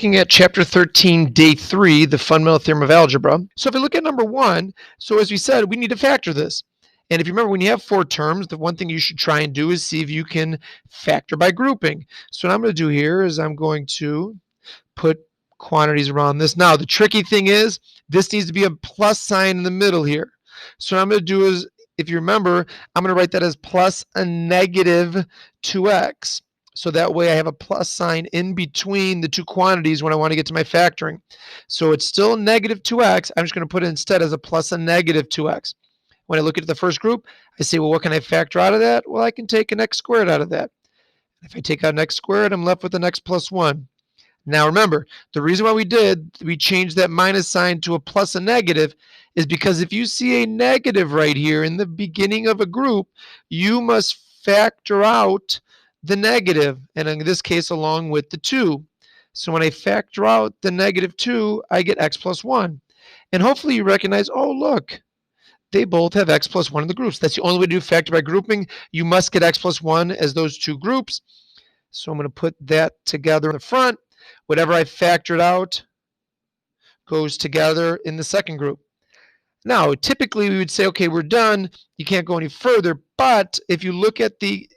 looking at Chapter 13, Day 3, the Fundamental Theorem of Algebra. So if we look at number 1, so as we said, we need to factor this. And if you remember, when you have 4 terms, the one thing you should try and do is see if you can factor by grouping. So what I'm going to do here is I'm going to put quantities around this. Now, the tricky thing is this needs to be a plus sign in the middle here. So what I'm going to do is, if you remember, I'm going to write that as plus a negative 2x. So that way I have a plus sign in between the two quantities when I want to get to my factoring. So it's still negative 2x. I'm just going to put it instead as a plus a negative 2x. When I look at the first group, I say, well, what can I factor out of that? Well, I can take an x squared out of that. If I take out an x squared, I'm left with an x plus 1. Now remember, the reason why we changed that minus sign to a plus a negative is because if you see a negative right here in the beginning of a group, you must factor out the negative, and in this case along with the 2. So when I factor out the negative 2, I get x plus 1. And hopefully you recognize, oh look, they both have x plus 1 in the groups. That's the only way to do factor by grouping. You must get x plus 1 as those two groups. So I'm going to put that together in the front. Whatever I factored out goes together in the second group. Now, typically we would say, okay, we're done. You can't go any further. But if you look at the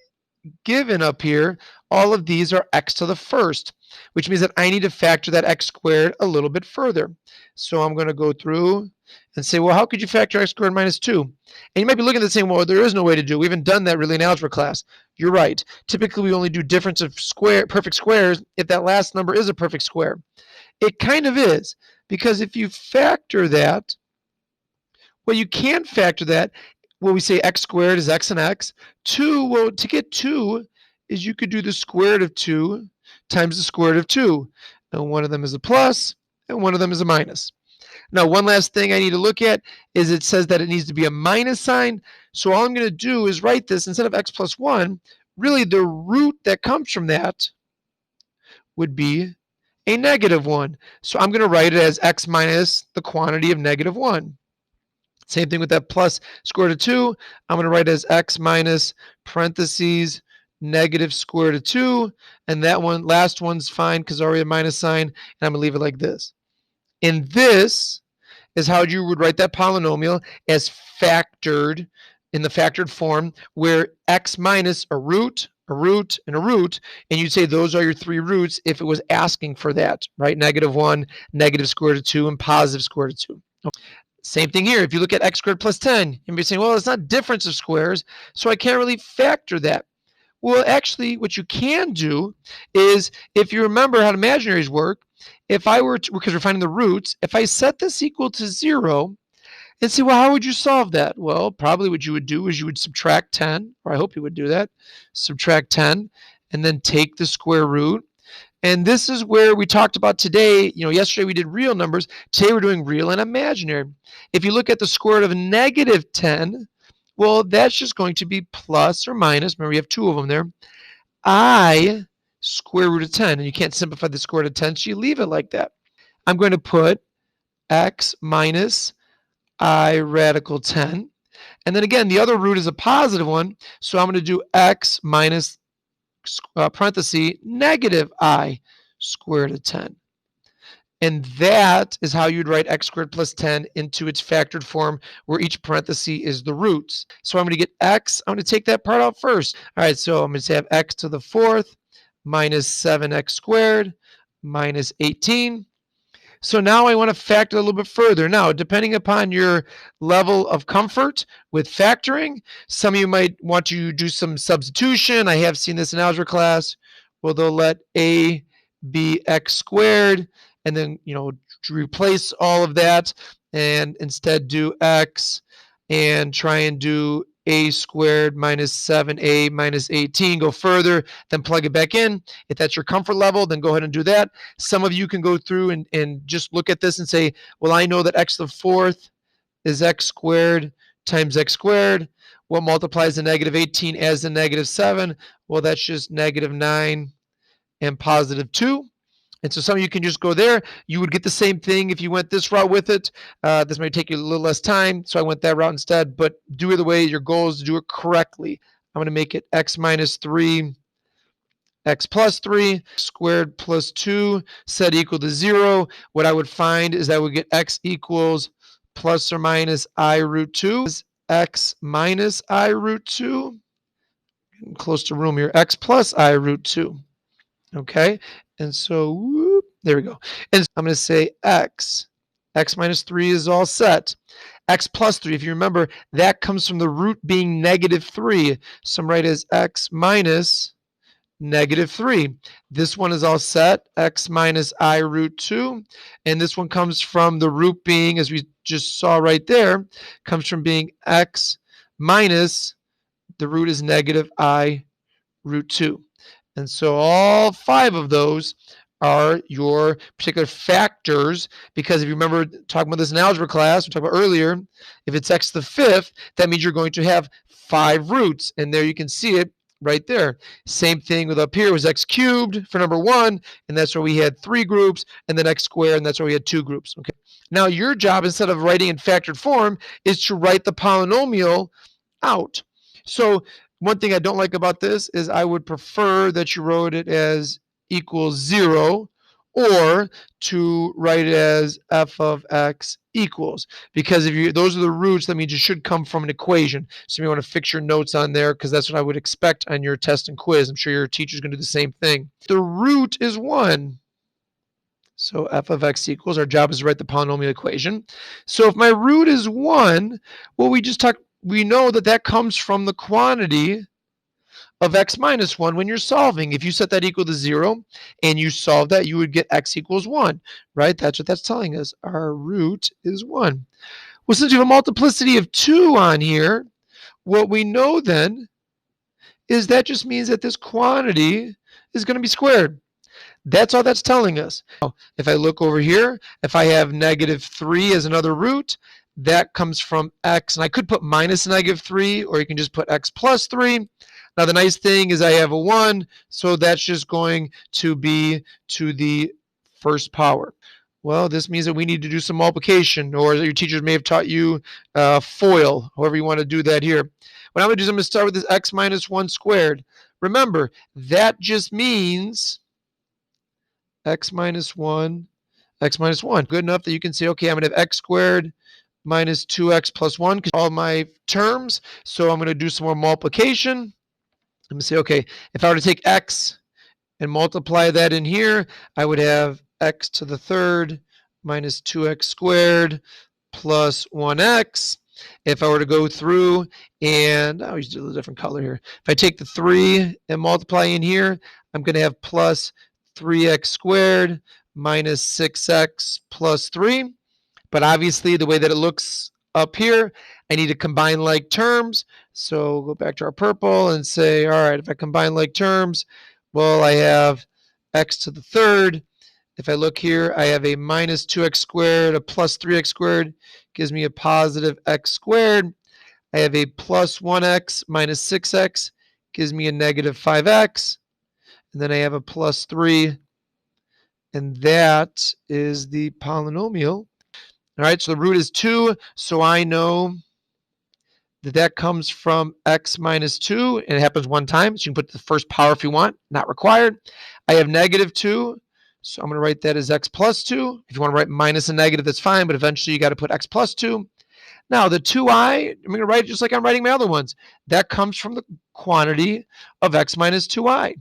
given up here, all of these are x to the first, which means that I need to factor that x squared a little bit further. So I'm going to go through and say, well, how could you factor x squared minus 2? And you might be looking at the saying, well, there is no way to do it. We haven't done that really in algebra class. You're right. Typically, we only do difference of perfect squares if that last number is a perfect square. It kind of is, because if you factor that, well, you can factor that. Well, we say x squared is x and x. 2, well, to get 2 is you could do the square root of 2 times the square root of 2. And one of them is a plus and one of them is a minus. Now, one last thing I need to look at is it says that it needs to be a minus sign. So all I'm going to do is write this instead of x plus 1, really the root that comes from that would be a negative 1. So I'm going to write it as x minus the quantity of negative 1. Same thing with that plus square root of 2. I'm going to write it as x minus parentheses negative square root of 2. And that one, last one's fine because already a minus sign. And I'm going to leave it like this. And this is how you would write that polynomial as factored in the factored form, where x minus a root, and a root, and you'd say those are your 3 roots if it was asking for that, right? Negative 1, negative square root of 2, and positive square root of 2. Okay. Same thing here. If you look at x squared plus 10, you may be saying, well, it's not difference of squares, so I can't really factor that. Well, actually, what you can do is, if you remember how imaginaries work, if I were to, because we're finding the roots, if I set this equal to 0 and say, well, how would you solve that? Well, probably what you would do is you would subtract 10, or I hope you would do that, subtract 10, and then take the square root. And this is where we talked about today, yesterday we did real numbers, today we're doing real and imaginary. If you look at the square root of negative 10, well, that's just going to be plus or minus, remember we have 2 of them there, I square root of 10, and you can't simplify the square root of 10, so you leave it like that. I'm going to put x minus I radical 10, and then again, the other root is a positive one, so I'm going to do x minus parenthesis negative I square root of 10. And that is how you'd write x squared plus 10 into its factored form, where each parenthesis is the roots. So I'm going to get x, I'm going to take that part out first. All right, so I'm going to have x to the 4th minus 7x squared minus 18. So now I want to factor a little bit further. Now, depending upon your level of comfort with factoring, some of you might want to do some substitution. I have seen this in algebra class, where they'll let a be x squared, and then, replace all of that and instead do x and try and do a squared minus 7a minus 18, go further, then plug it back in. If that's your comfort level, then go ahead and do that. Some of you can go through and just look at this and say, well, I know that x to the 4th is x squared times x squared. What multiplies the negative 18 as the negative 7? Well, that's just negative 9 and positive 2. And so some of you can just go there. You would get the same thing if you went this route with it. This might take you a little less time, so I went that route instead. But do it the way your goal is to do it correctly. I'm going to make it x minus 3 x plus 3 squared plus 2 set equal to 0. What I would find is I would get x equals plus or minus I root 2. X minus I root 2. Getting close to room here. X plus I root 2. Okay? And so, whoop, there we go. And so I'm going to say x. X minus 3 is all set. X plus 3, if you remember, that comes from the root being -3. So I'm right as x minus -3. This one is all set, x minus I root 2. And this one comes from the root being, as we just saw right there, comes from being x minus, the root is -I root 2. And so all 5 of those are your particular factors, because if you remember talking about this in algebra class, we talked about earlier, if it's x to the 5th, that means you're going to have 5 roots. And there you can see it right there. Same thing with up here was x cubed for number 1, and that's where we had 3 groups, and then x squared, and that's where we had 2 groups. Okay. Now your job, instead of writing in factored form, is to write the polynomial out. So one thing I don't like about this is I would prefer that you wrote it as equals 0, or to write it as f of x equals, because if you, those are the roots, that means it should come from an equation. So you want to fix your notes on there, because that's what I would expect on your test and quiz. I'm sure your teacher's going to do the same thing. The root is 1. So f of x equals, our job is to write the polynomial equation. So if my root is 1, well, we know that that comes from the quantity of x minus 1 when you're solving. If you set that equal to 0 and you solve that, you would get x equals 1, right? That's what that's telling us. Our root is 1. Well, since we have a multiplicity of 2 on here, what we know then is that just means that this quantity is going to be squared. That's all that's telling us. If I look over here, if I have -3 as another root, that comes from x, and I could put minus -3, or you can just put x plus 3. Now the nice thing is I have a 1, so that's just going to be to the first power. Well, this means that we need to do some multiplication, or your teachers may have taught you FOIL, however you want to do that here. What I'm going to do is I'm going to start with this x minus 1 squared. Remember, that just means x minus 1, x minus 1. Good enough that you can say, okay, I'm going to have x squared minus 2x plus 1, because all my terms. So I'm going to do some more multiplication. I'm going to say, okay, if I were to take x and multiply that in here, I would have x to the 3rd minus 2x squared plus 1x. If I were to go through and, I always do a different color here. If I take the 3 and multiply in here, I'm going to have plus 3x squared minus 6x plus 3. But obviously, the way that it looks up here, I need to combine like terms. So go back to our purple and say, all right, if I combine like terms, well, I have x to the 3rd. If I look here, I have a minus 2x squared, a plus 3x squared, gives me a positive x squared. I have a plus 1x minus 6x, gives me a negative 5x. And then I have a plus 3, and that is the polynomial. All right, so the root is 2, so I know that that comes from x minus 2, and it happens one time, so you can put the first power if you want, not required. I have -2, so I'm going to write that as x plus 2. If you want to write minus and negative, that's fine, but eventually you got to put x plus 2. Now, the 2i, I'm going to write it just like I'm writing my other ones. That comes from the quantity of x minus 2i.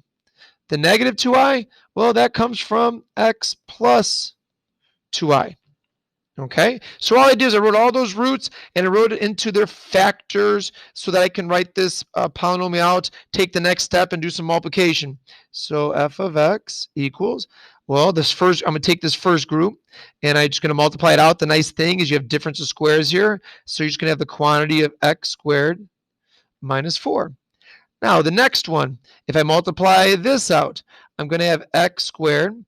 The negative 2i, well, that comes from x plus 2i. Okay, so all I did is I wrote all those roots and I wrote it into their factors so that I can write this polynomial out, take the next step and do some multiplication. So f of x equals, well, this first, I'm going to take this first group and I'm just going to multiply it out. The nice thing is you have difference of squares here. So you're just going to have the quantity of x squared minus 4. Now the next one, if I multiply this out, I'm going to have x squared.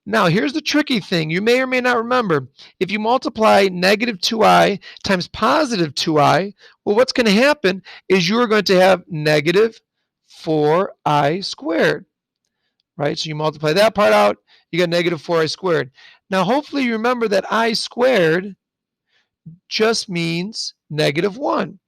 Now, here's the tricky thing. You may or may not remember. If you multiply negative 2i times positive 2i, well, what's going to happen is you're going to have negative 4i squared, right? So you multiply that part out, you get negative 4i squared. Now, hopefully you remember that I squared just means -1.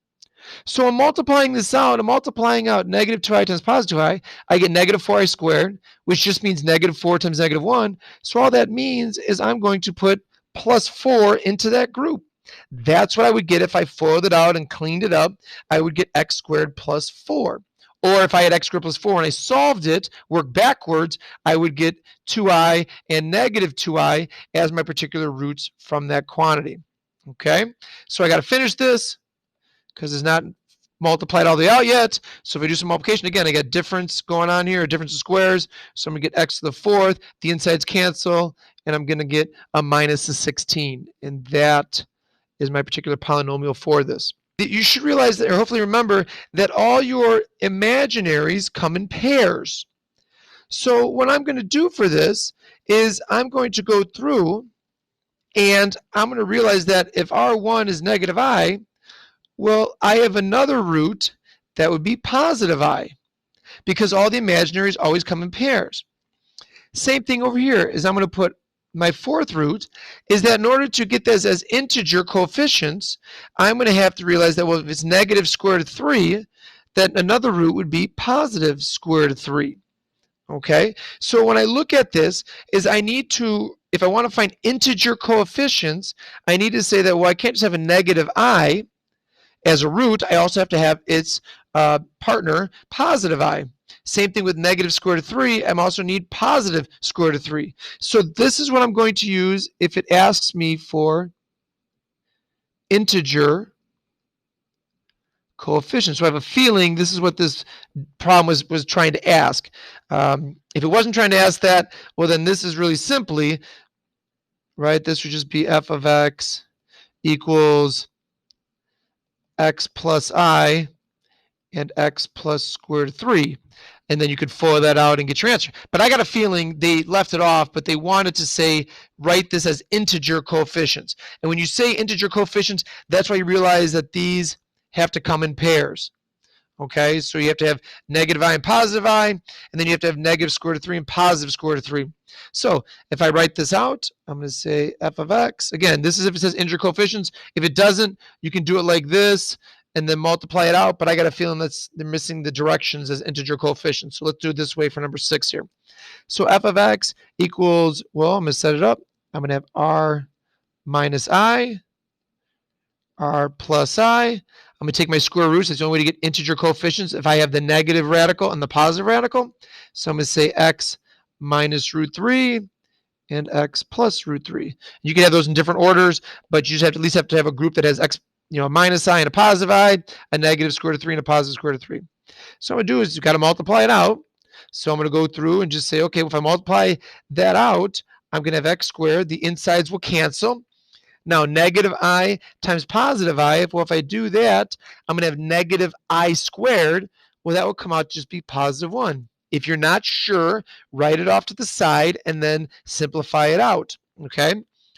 So I'm multiplying this out. I'm multiplying out negative 2i times positive 2i. I get negative 4i squared, which just means negative 4 times negative 1. So all that means is I'm going to put plus 4 into that group. That's what I would get if I FOILed it out and cleaned it up. I would get x squared plus 4. Or if I had x squared plus 4 and I solved it, worked backwards, I would get 2i and negative 2i as my particular roots from that quantity. Okay, so I got to finish this because it's not multiplied all the way out yet. So if I do some multiplication, again, I got difference going on here, a difference of squares. So I'm going to get x to the 4th. The insides cancel, and I'm going to get a minus a 16. And that is my particular polynomial for this. You should realize that, or hopefully remember, that all your imaginaries come in pairs. So what I'm going to do for this is I'm going to go through and I'm going to realize that if R1 is negative I, well, I have another root that would be positive I, because all the imaginaries always come in pairs. Same thing over here is I'm going to put my 4th root is that in order to get this as integer coefficients, I'm going to have to realize that, well, if it's negative square root of 3, then another root would be positive square root of 3. Okay, so when I look at this, is I need to, if I want to find integer coefficients, I need to say that, well, I can't just have a negative I as a root, I also have to have its partner positive I. Same thing with negative square root of 3, I also need positive square root of 3. So this is what I'm going to use if it asks me for integer coefficients. So I have a feeling this is what this problem was trying to ask. If it wasn't trying to ask that, well, then this is really simply, right, this would just be f of x equals x plus I and x plus square root of 3. And then you could FOIL that out and get your answer. But I got a feeling they left it off, but they wanted to say, write this as integer coefficients. And when you say integer coefficients, that's why you realize that these have to come in pairs. Okay, so you have to have negative I and positive I, and then you have to have negative square root of 3 and positive square root of 3. So if I write this out, I'm going to say f of x. Again, this is if it says integer coefficients. If it doesn't, you can do it like this and then multiply it out, but I got a feeling they're missing the directions as integer coefficients. So let's do it this way for number 6 here. So f of x equals, well, I'm going to set it up. I'm going to have r minus I, r plus I. I'm going to take my square roots. That's the only way to get integer coefficients if I have the negative radical and the positive radical. So I'm going to say x minus root 3 and x plus root 3. You can have those in different orders, but you just have to at least have to have a group that has x, a minus I and a positive I, a negative square root of 3 and a positive square root of 3. So what I'm going to do is you've got to multiply it out. So I'm going to go through and just say, okay, well, if I multiply that out, I'm going to have x squared. The insides will cancel. Now, negative I times positive I, well, if I do that, I'm going to have negative I squared. Well, that will come out to just be positive 1. If you're not sure, write it off to the side and then simplify it out. Okay?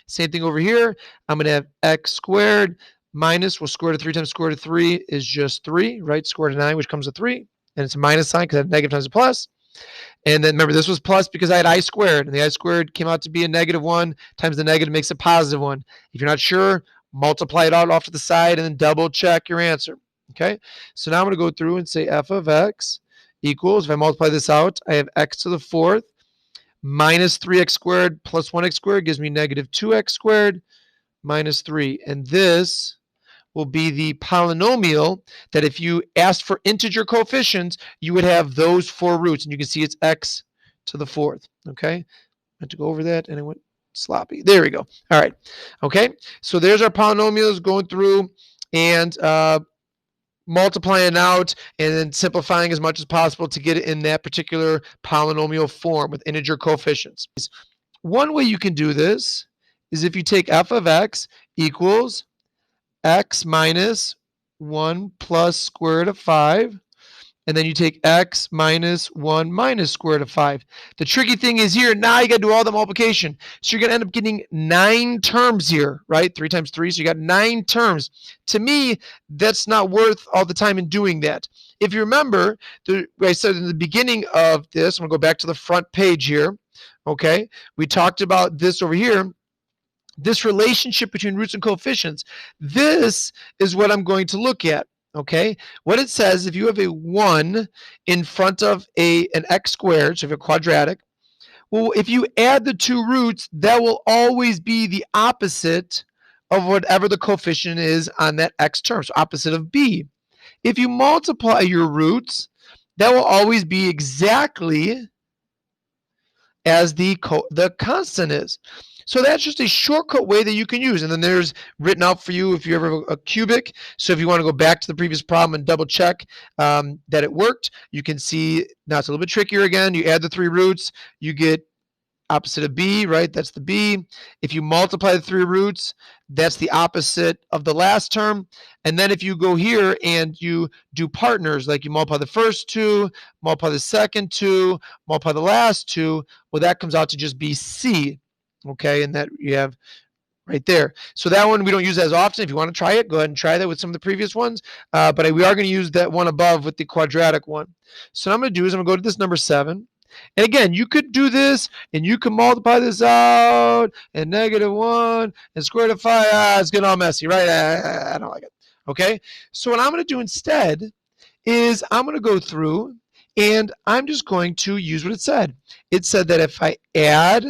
Same thing over here. I'm going to have x squared minus, well, square root of 3 times square root of 3 is just 3, right? Square root of 9, which comes to 3. And it's a minus sign because I have negative times a plus. And then remember, this was plus because I had I squared, and the I squared came out to be a negative 1 times the negative makes a positive 1. If you're not sure, multiply it out off to the side and then double check your answer. Okay, so now I'm going to go through and say f of x equals, if I multiply this out, I have x to the 4th minus 3x squared plus 1x squared gives me negative 2x squared minus 3. And this will be the polynomial that if you asked for integer coefficients, you would have those 4 roots. And you can see it's x to the 4th. Okay, I had to go over that and it went sloppy. There we go. All right. Okay, so there's our polynomials going through and multiplying out and then simplifying as much as possible to get it in that particular polynomial form with integer coefficients. One way you can do this is if you take f of x equals x minus 1 plus square root of 5, and then you take x minus 1 minus square root of 5. The tricky thing is here, now you got to do all the multiplication. So you're going to end up getting 9 terms here, right? 3 times 3, so you got 9 terms. To me, that's not worth all the time in doing that. If you remember, I said in the beginning of this, I'm going to go back to the front page here, okay? We talked about this over here. This relationship between roots and coefficients, this is what I'm going to look at, Okay, what it says, if you have a 1 in front of an x squared, so if you have a quadratic, well, if you add the two roots, that will always be the opposite of whatever the coefficient is on that x term, so opposite of b. If you multiply your roots, that will always be exactly as the constant is. So that's just a shortcut way that you can use. And then there's written out for you if you ever a cubic. So if you want to go back to the previous problem and double check that it worked, you can see now it's a little bit trickier again. You add the three roots, you get opposite of b, right? That's the b. If you multiply the three roots, that's the opposite of the last term. And then if you go here and you do partners, like you multiply the first two, multiply the second two, multiply the last two, well, that comes out to just be c, okay? And that you have right there. So that one we don't use as often. If you want to try it, go ahead and try that with some of the previous ones. But we are going to use that one above with the quadratic one. So what I'm going to do is I'm going to go to this number 7. And again, you could do this, and you can multiply this out, and -1, and square root of 5. It's getting all messy, right? I don't like it. Okay? So what I'm going to do instead is I'm going to go through, and I'm just going to use what it said. It said that if I add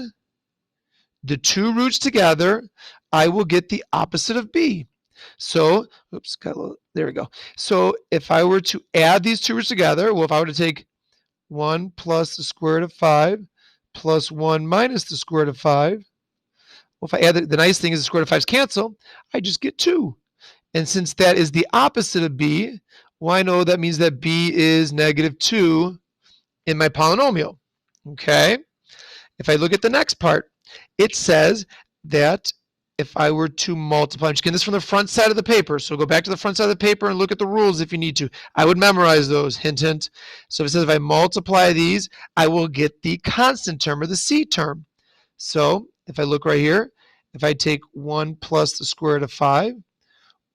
the two roots together, I will get the opposite of b. So, oops, got a little, there we go. So if I were to add these two roots together, well, if I were to take 1 plus the square root of 5 plus 1 minus the square root of 5. Well, if I add the nice thing is the square root of 5's cancel, I just get 2. And since that is the opposite of b, well, I know that means that b is -2 in my polynomial. Okay? If I look at the next part, it says that if I were to multiply, I'm just getting this from the front side of the paper, so go back to the front side of the paper and look at the rules if you need to. I would memorize those, hint, hint. So it says if I multiply these, I will get the constant term, or the c term. So if I look right here, if I take 1 plus the square root of 5,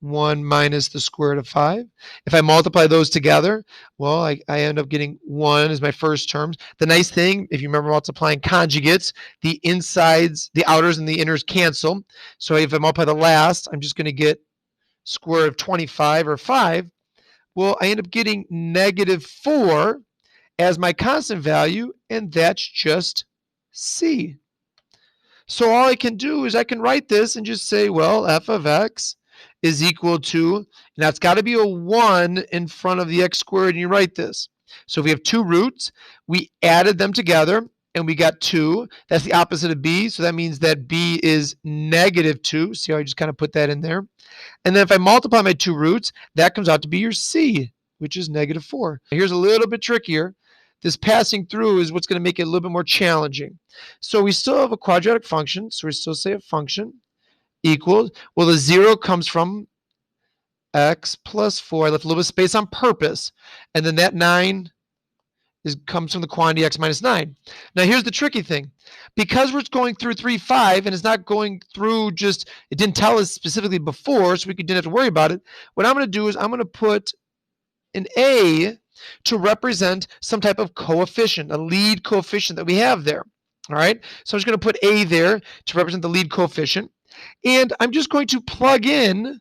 1 minus the square root of 5. If I multiply those together, well, I end up getting 1 as my first terms. The nice thing, if you remember multiplying conjugates, the insides, the outers and the inners cancel. So if I multiply the last, I'm just going to get square root of 25 or 5. Well, I end up getting -4 as my constant value, and that's just c. So all I can do is I can write this and just say, well, f of x is equal to, now it's got to be a 1 in front of the x squared, and you write this. So if we have two roots, we added them together, and we got 2. That's the opposite of b, so that means that b is -2. See how I just kind of put that in there? And then if I multiply my two roots, that comes out to be your c, which is -4. Here's a little bit trickier. This passing through is what's going to make it a little bit more challenging. So we still have a quadratic function, so we still say a function equals, well, the 0 comes from x plus 4. I left a little bit of space on purpose. And then that 9 comes from the quantity x minus 9. Now, here's the tricky thing. Because we're going through 3, 5, and it's not going through just, it didn't tell us specifically before, so we didn't have to worry about it. What I'm going to do is I'm going to put an a to represent some type of coefficient, a lead coefficient that we have there. All right? So I'm just going to put a there to represent the lead coefficient. And I'm just going to plug in,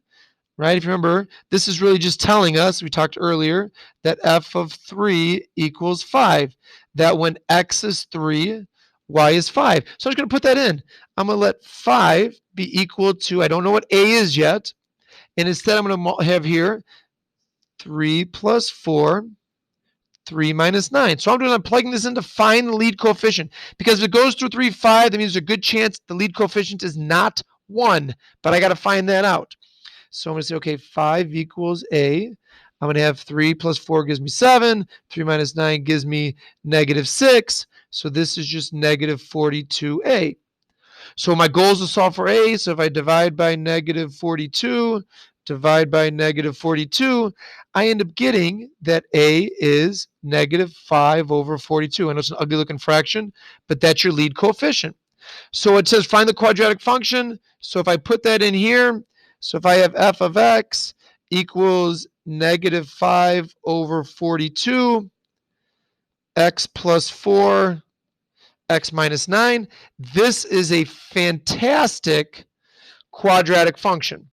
right? If you remember, this is really just telling us, we talked earlier, that f of 3 equals 5. That when x is 3, y is 5. So I'm just going to put that in. I'm going to let 5 be equal to, I don't know what a is yet. And instead I'm going to have here 3 plus 4, 3 minus 9. So I'm plugging this in to find the lead coefficient. Because if it goes through 3, 5, that means there's a good chance the lead coefficient is not 1, but I got to find that out. So I'm going to say, okay, 5 equals a. I'm going to have 3 plus 4 gives me 7. 3 minus 9 gives me -6. So this is just -42a. So my goal is to solve for a. So if I divide by -42, divide by -42, I end up getting that a is -5/42. I know it's an ugly looking fraction, but that's your lead coefficient. So it says find the quadratic function. So if I put that in here, so if I have f of x equals -5/42, x plus 4, x minus 9, this is a fantastic quadratic function.